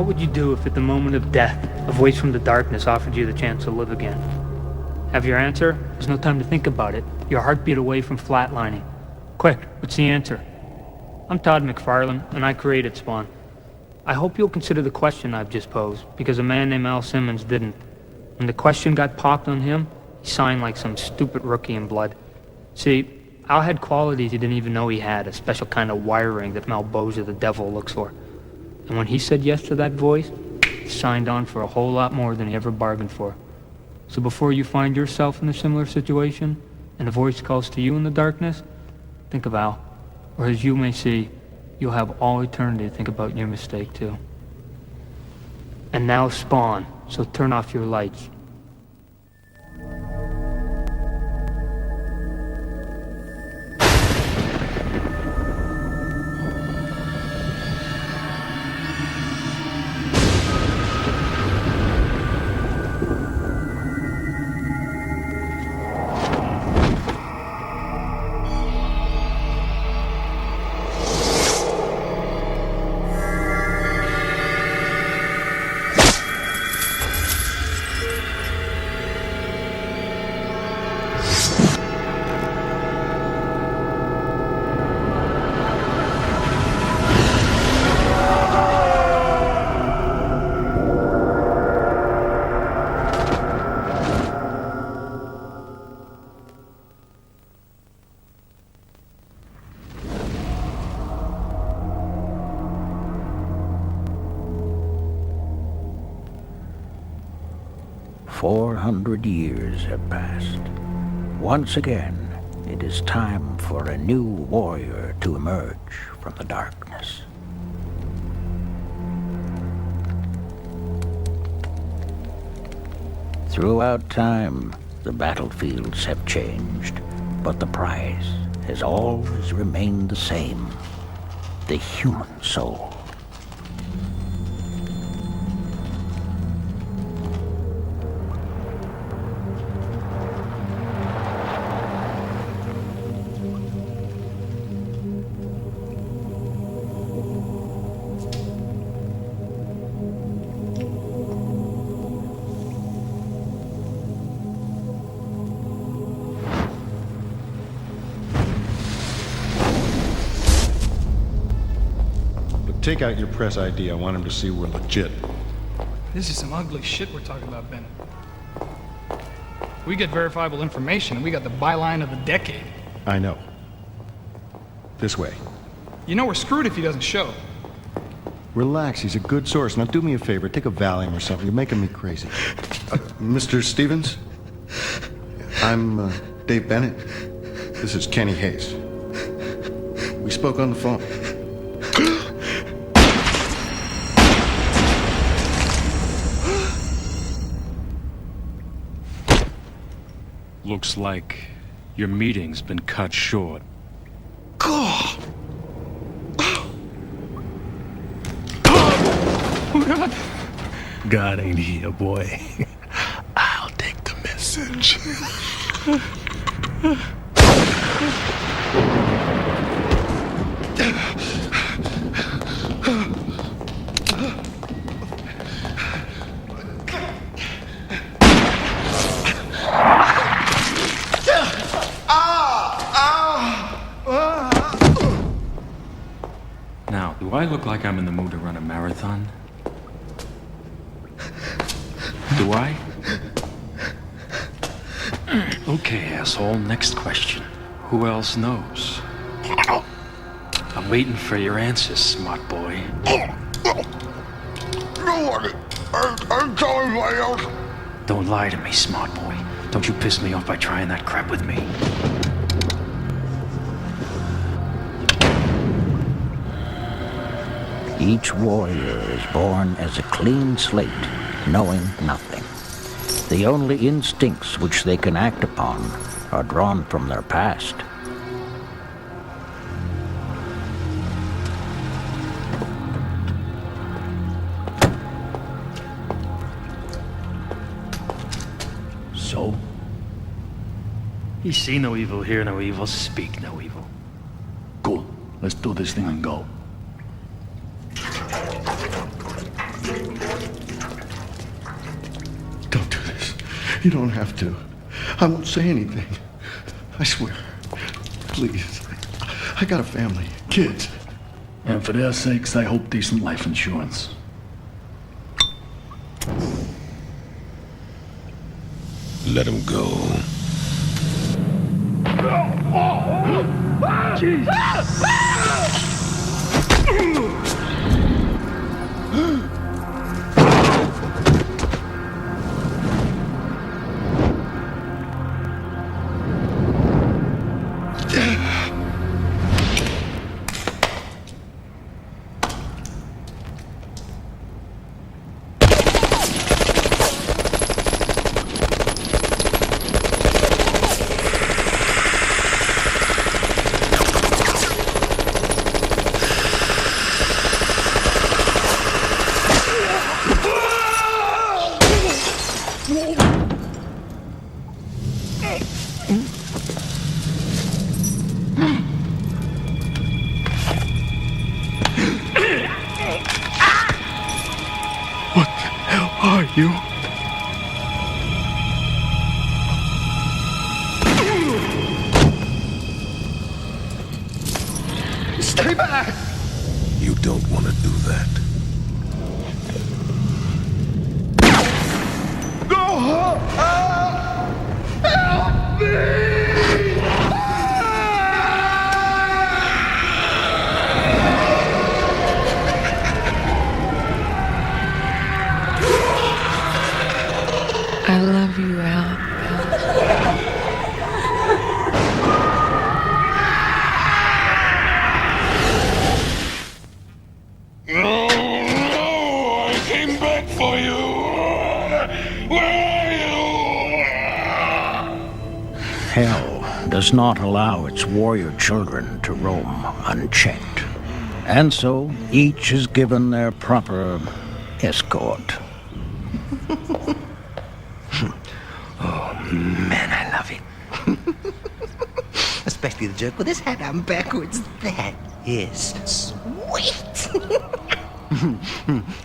What would you do if at the moment of death, a voice from the darkness offered you the chance to live again? Have your answer? There's no time to think about it. You're a heartbeat away from flatlining. Quick, what's the answer? I'm Todd McFarlane, and I created Spawn. I hope you'll consider the question I've just posed, because a man named Al Simmons didn't. When the question got popped on him, he signed like some stupid rookie in blood. See, Al had qualities he didn't even know he had, a special kind of wiring that Malboja the devil looks for. And when he said yes to that voice, he signed on for a whole lot more than he ever bargained for. So before you find yourself in a similar situation, and a voice calls to you in the darkness, think of Al. Or as you may see, you'll have all eternity to think about your mistake too. And now Spawn, so turn off your lights. "400 years have passed. Once again, it is time for a new warrior to emerge from the darkness. Throughout time, the battlefields have changed, but the prize has always remained the same: the human soul. Take out your press ID. I want him to see we're legit. This is some ugly shit we're talking about, Ben. We get verifiable information, and we got the byline of the decade. I know. This way. You know we're screwed if he doesn't show. Relax, he's a good source. Now do me a favor, take a Valium or something. You're making me crazy. Mr. Stevens? I'm Dave Bennett. This is Kenny Hayes. We spoke on the phone. Looks like your meeting's been cut short. God ain't here, boy. I'll take the message. Now, do I look like I'm in the mood to run a marathon? Do I? Okay, asshole, next question. Who else knows? I'm waiting for your answers, smart boy. Nobody. I'm telling anybody else. Don't lie to me, smart boy. Don't you piss me off by trying that crap with me. Each warrior is born as a clean slate, knowing nothing. The only instincts which they can act upon are drawn from their past. So? You see no evil, hear no evil, speak no evil. Cool. Let's do this thing and go. You don't have to. I won't say anything. I swear. Please. I got a family, kids. And for their sakes, I hope decent life insurance. Let him go. What the hell are you? Stay back! You don't want to do that. Help me! I love you, Al. No, I came back for you. Where are you? Hell does not allow its warrior children to roam unchecked. And so each is given their proper escort. Man, I love it. Especially the jerk with his hat on backwards. That is sweet.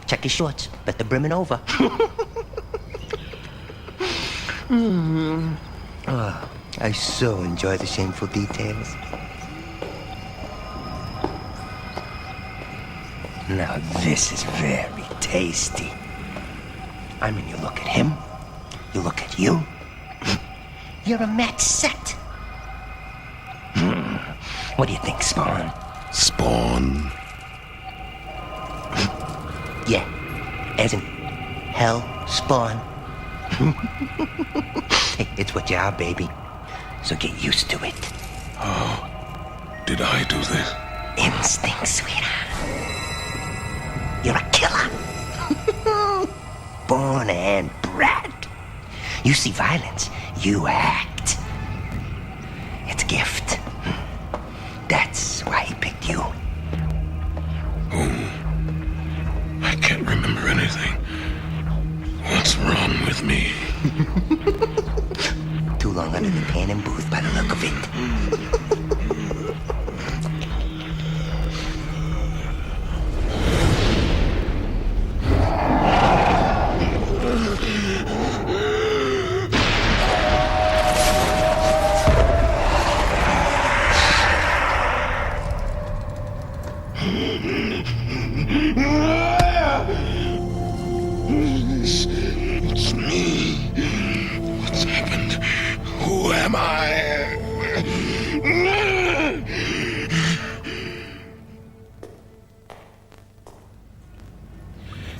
Check his shorts. Bet they're brimming over. Oh, I so enjoy the shameful details. Now this is very tasty. I mean, you look at him, you look at you. You're a match set. What do you think, Spawn? Spawn. Yeah, as in hell spawn. Hey, it's what you are, baby. So get used to it. Did I do this? Instinct, sweetheart. You're a killer. Born and bred. You see violence, you act. It's a gift. That's why he picked you. I can't remember anything. What's wrong with me? Too long under the Cannon booth by the look of it. It's me. What's happened? Who am I?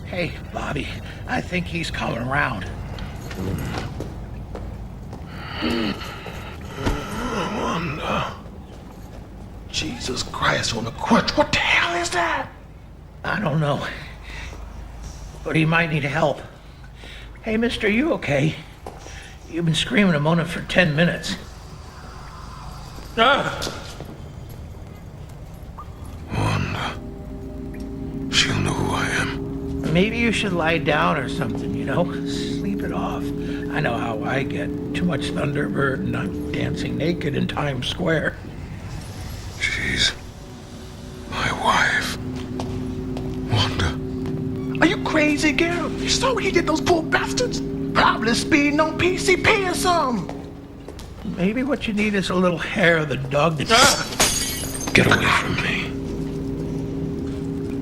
Hey, Bobby, I think he's coming around. Wanda. Jesus Christ on a crutch. What the hell is that? I don't know. But he might need help. Hey, mister, you okay? You've been screaming and moaning for 10 minutes. Ah! Wanda. She'll know who I am. Maybe you should lie down or something, you know? Sleep it off. I know how I get. Too much Thunderbird and I'm dancing naked in Times Square. She's my wife. Wanda. Are you crazy, Gil? You saw what he did, those poor bastards? Probably speeding on PCP or something. Maybe what you need is a little hair of the dog. Get away from me.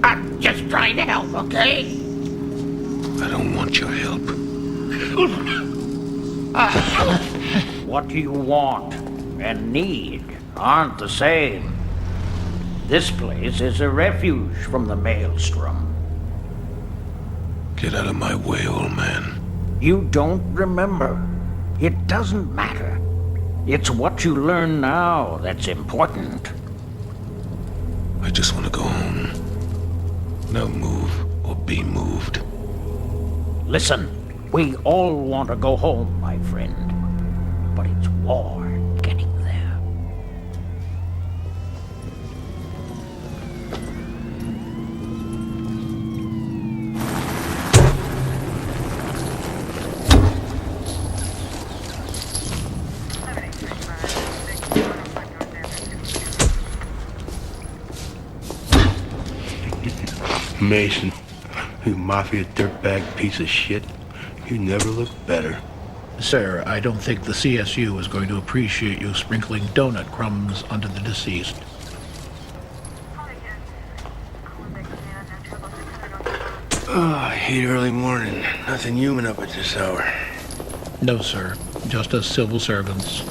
I'm just trying to help, okay? I don't want your help. What you want and need aren't the same. This place is a refuge from the maelstrom. Get out of my way, old man. You don't remember. It doesn't matter. It's what you learn now that's important. I just want to go home. Now move or be moved. Listen, we all want to go home, my friend. But it's war getting there. Mason, you mafia dirtbag piece of shit. You never looked better. Sir, I don't think the CSU is going to appreciate you sprinkling donut crumbs onto the deceased. Oh, I hate early morning. Nothing human up at this hour. No, sir. Just us civil servants.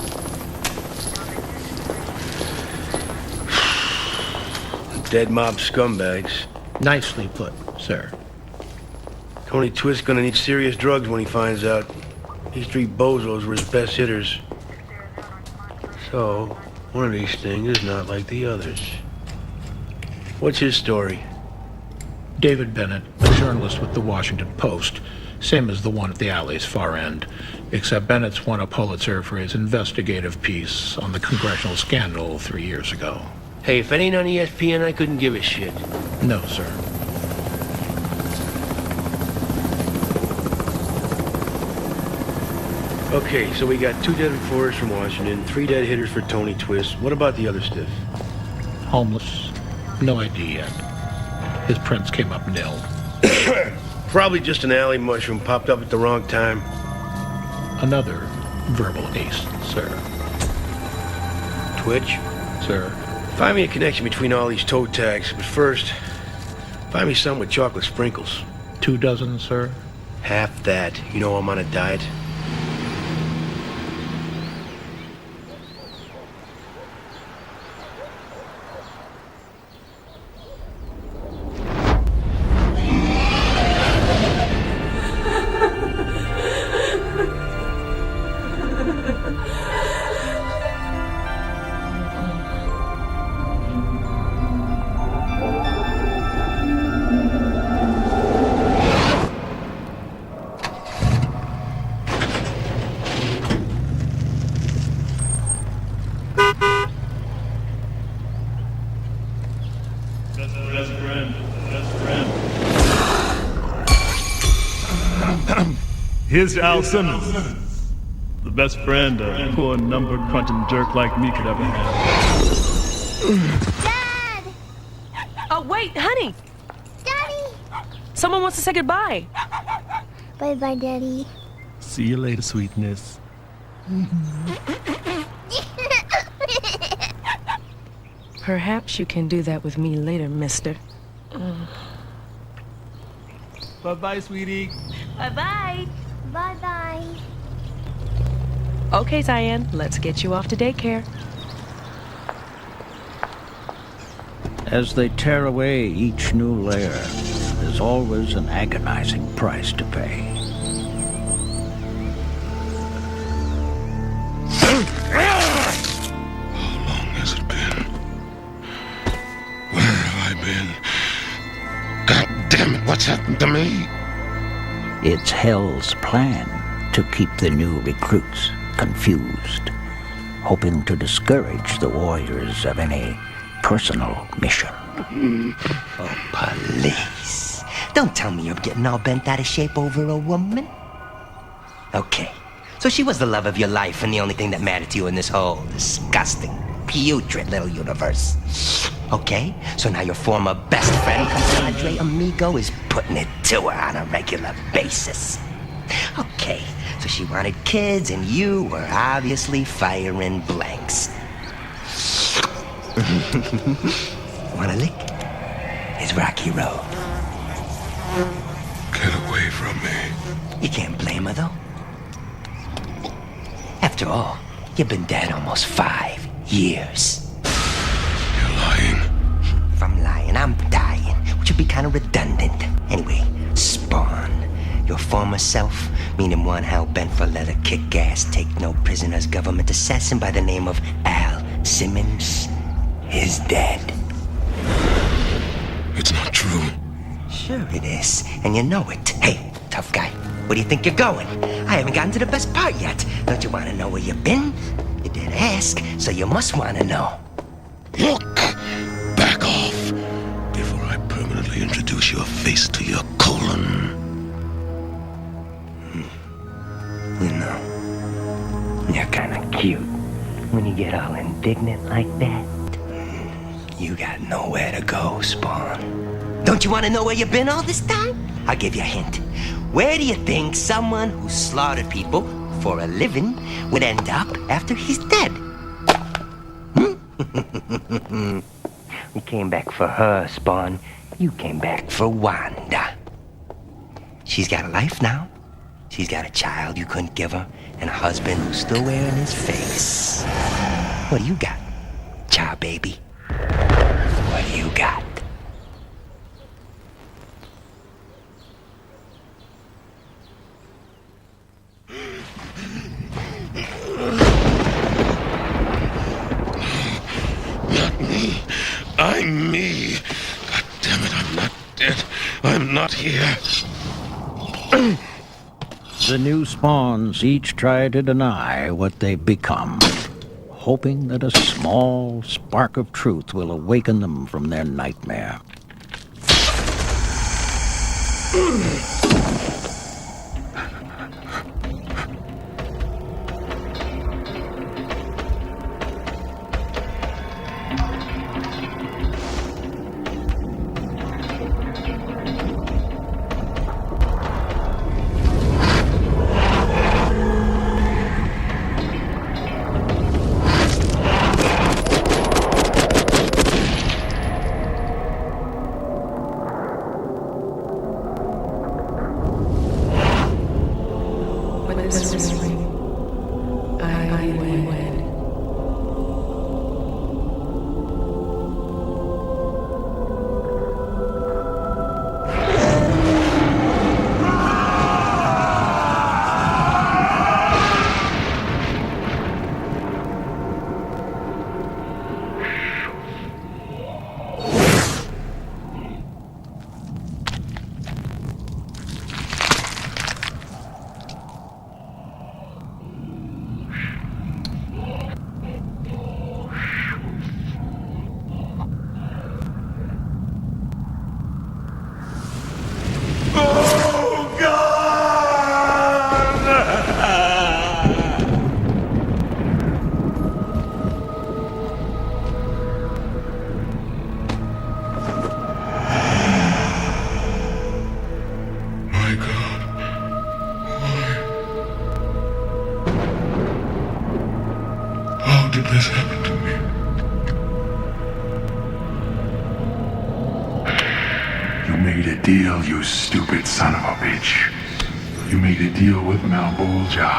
Dead mob scumbags. Nicely put, sir. Tony Twist's gonna need serious drugs when he finds out. These three bozos were his best hitters. So, one of these things is not like the others. What's his story? David Bennett, a journalist with the Washington Post. Same as the one at the alley's far end. Except Bennett's won a Pulitzer for his investigative piece on the congressional scandal 3 years ago. Hey, if it ain't on ESPN, I couldn't give a shit. No, sir. Okay, so we got 2 dead reporters from Washington, 3 dead hitters for Tony Twist. What about the other stiff? Homeless. No ID yet. His prints came up nil. Probably just an alley mushroom popped up at the wrong time. Another verbal ace, sir. Twitch? Sir. Find me a connection between all these toe tags, but first, find me some with chocolate sprinkles. 2 dozen, sir? Half that. You know I'm on a diet. Here's Al Simmons, the best friend a poor number-crunching jerk like me could ever have. Dad! Oh, wait, honey! Daddy! Someone wants to say goodbye. Bye-bye, Daddy. See you later, sweetness. Perhaps you can do that with me later, mister. Bye-bye, sweetie. Bye-bye. Bye-bye. Okay, Diane, let's get you off to daycare. As they tear away each new layer, there's always an agonizing price to pay. How long has it been? Where have I been? God damn it, what's happened to me? It's Hell's plan to keep the new recruits confused, hoping to discourage the warriors of any personal mission. Oh, police. Don't tell me you're getting all bent out of shape over a woman. Okay, so she was the love of your life and the only thing that mattered to you in this whole disgusting, putrid little universe. Okay, so now your former best friend, compadre amigo, is putting it to her on a regular basis. Okay, So she wanted kids, and you were obviously firing blanks. Want a lick? It's Rocky Road. Get away from me. You can't blame her, though. After all, you've been dead almost 5 years. You're lying. If I'm lying, I'm dying, which would be kind of redundant. Anyway, Spawn, your former self, meaning one hell-bent for leather kick-ass, take-no-prisoners government assassin by the name of Al Simmons, is dead. It's not true. Sure it is, and you know it. Hey, tough guy, where do you think you're going? I haven't gotten to the best part yet. Don't you want to know where you've been? You did ask, so you must want to know. Look! Back off before I permanently introduce your face to your colon. You know, you're kind of cute when you get all indignant like that. You got nowhere to go, Spawn. Don't you want to know where you've been all this time? I'll give you a hint. Where do you think someone who slaughtered people for a living would end up after he's dead? We came back for her, Spawn. You came back for Wanda. She's got a life now. She's got a child you couldn't give her, and a husband who's still wearing his face. What do you got, child baby? What do you got? Not me. I'm me. God damn it, I'm not dead. I'm not here. The new spawns each try to deny what they've become, hoping that a small spark of truth will awaken them from their nightmare. How did this happen to me? You made a deal, you stupid son of a bitch. You made a deal with Malbolgia.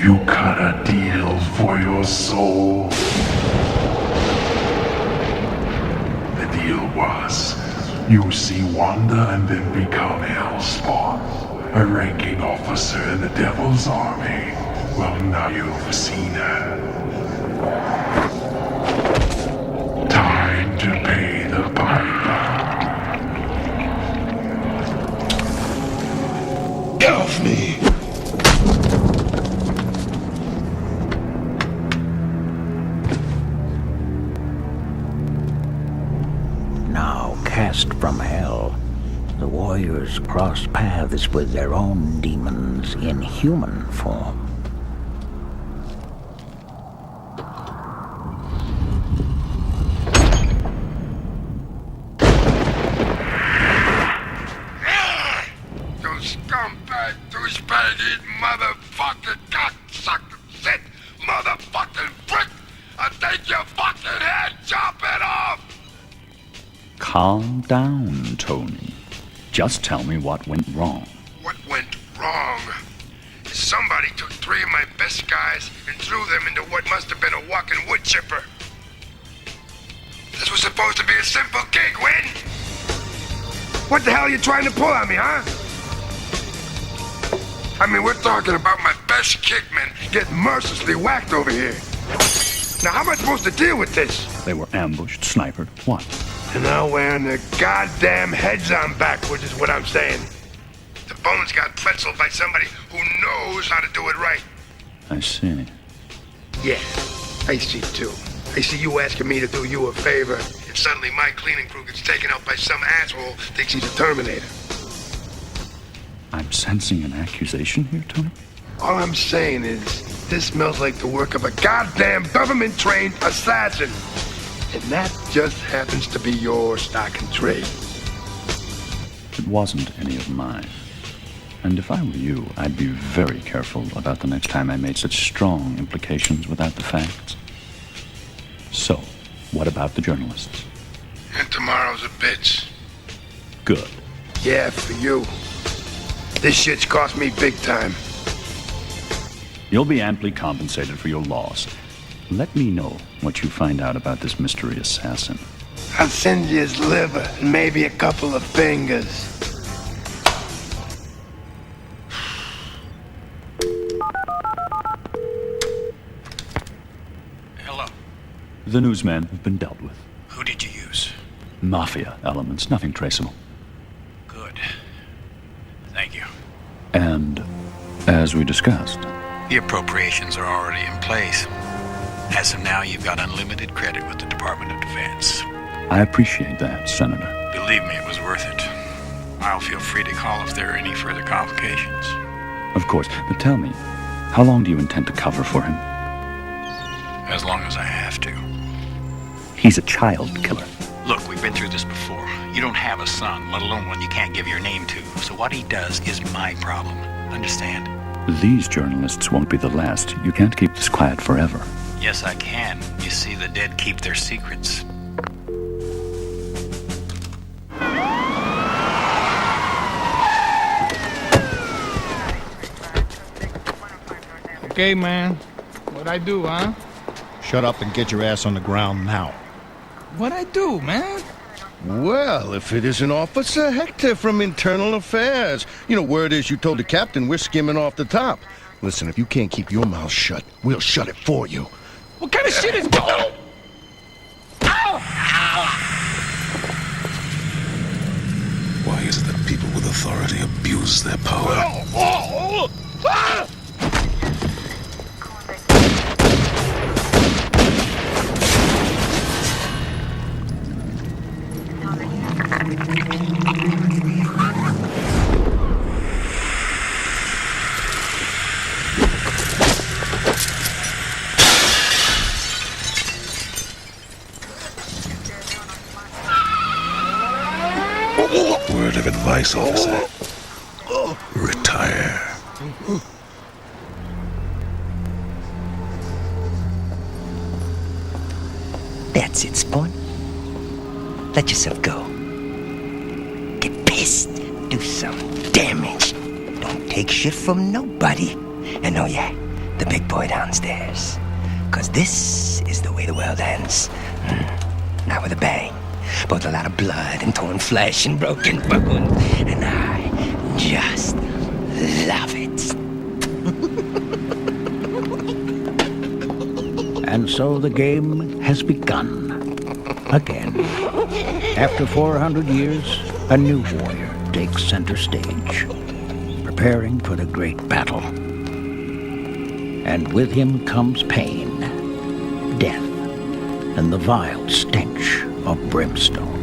You cut a deal for your soul. The deal was, you see Wanda and then become Hellspawn, a ranking officer in the Devil's Army. Well, now you've seen her. Time to pay the piper. Get off me! Now cast from hell, the warriors cross paths with their own demons in human form. Those Calm down, Tony. Just tell me what went wrong. What went wrong? Somebody took 3 of my best guys and threw them into what must have been a walking wood chipper. This was supposed to be a simple gig, Win. What the hell are you trying to pull on me, huh? I mean, we're talking about my best kickmen getting mercilessly whacked over here. Now, how am I supposed to deal with this? They were ambushed, sniped. What? And now wearing their goddamn heads on backwards is what I'm saying. The bones got pretzeled by somebody who knows how to do it right. I see. Yeah, I see too. I see you asking me to do you a favor, and suddenly my cleaning crew gets taken out by some asshole thinks he's a Terminator. I'm sensing an accusation here, Tony. All I'm saying is, this smells like the work of a goddamn government-trained assassin. And that just happens to be your stock and trade. It wasn't any of mine. And if I were you, I'd be very careful about the next time I made such strong implications without the facts. So, what about the journalists? And tomorrow's a bitch. Good. Yeah, for you. This shit's cost me big time. You'll be amply compensated for your loss. Let me know what you find out about this mystery assassin. I'll send you his liver and maybe a couple of fingers. Hello. The newsmen have been dealt with. Who did you use? Mafia elements, nothing traceable. Good. Thank you. And, as we discussed, The appropriations are already in place. As of now, you've got unlimited credit with the Department of Defense. I appreciate that, Senator. Believe me, it was worth it. I'll feel free to call if there are any further complications. Of course, but tell me, how long do you intend to cover for him? As long as I have to. He's a child killer. Look, we've been through this before. You don't have a son, let alone one you can't give your name to. So what he does is my problem. Understand? These journalists won't be the last. You can't keep this quiet forever. Yes, I can. You see, the dead keep their secrets. Okay, man. What'd I do, huh? Shut up and get your ass on the ground now. What'd I do, man? Well, if it isn't Officer Hector from Internal Affairs. You know, word is you told the captain we're skimming off the top. Listen, if you can't keep your mouth shut, we'll shut it for you. What kind of shit is going? Why is it that people with authority abuse their power? Word of advice, officer. Retire. That's it, Spawn. Let yourself go. Get pissed. Do some damage. Don't take shit from nobody. And oh yeah, the big boy downstairs. 'Cause this is the way the world ends. Not with a bang. Both a lot of blood and torn flesh and broken bones. And I just love it. And so the game has begun. Again. After 400 years, a new warrior takes center stage, preparing for the great battle. And with him comes pain, death, and the vile stench of brimstone.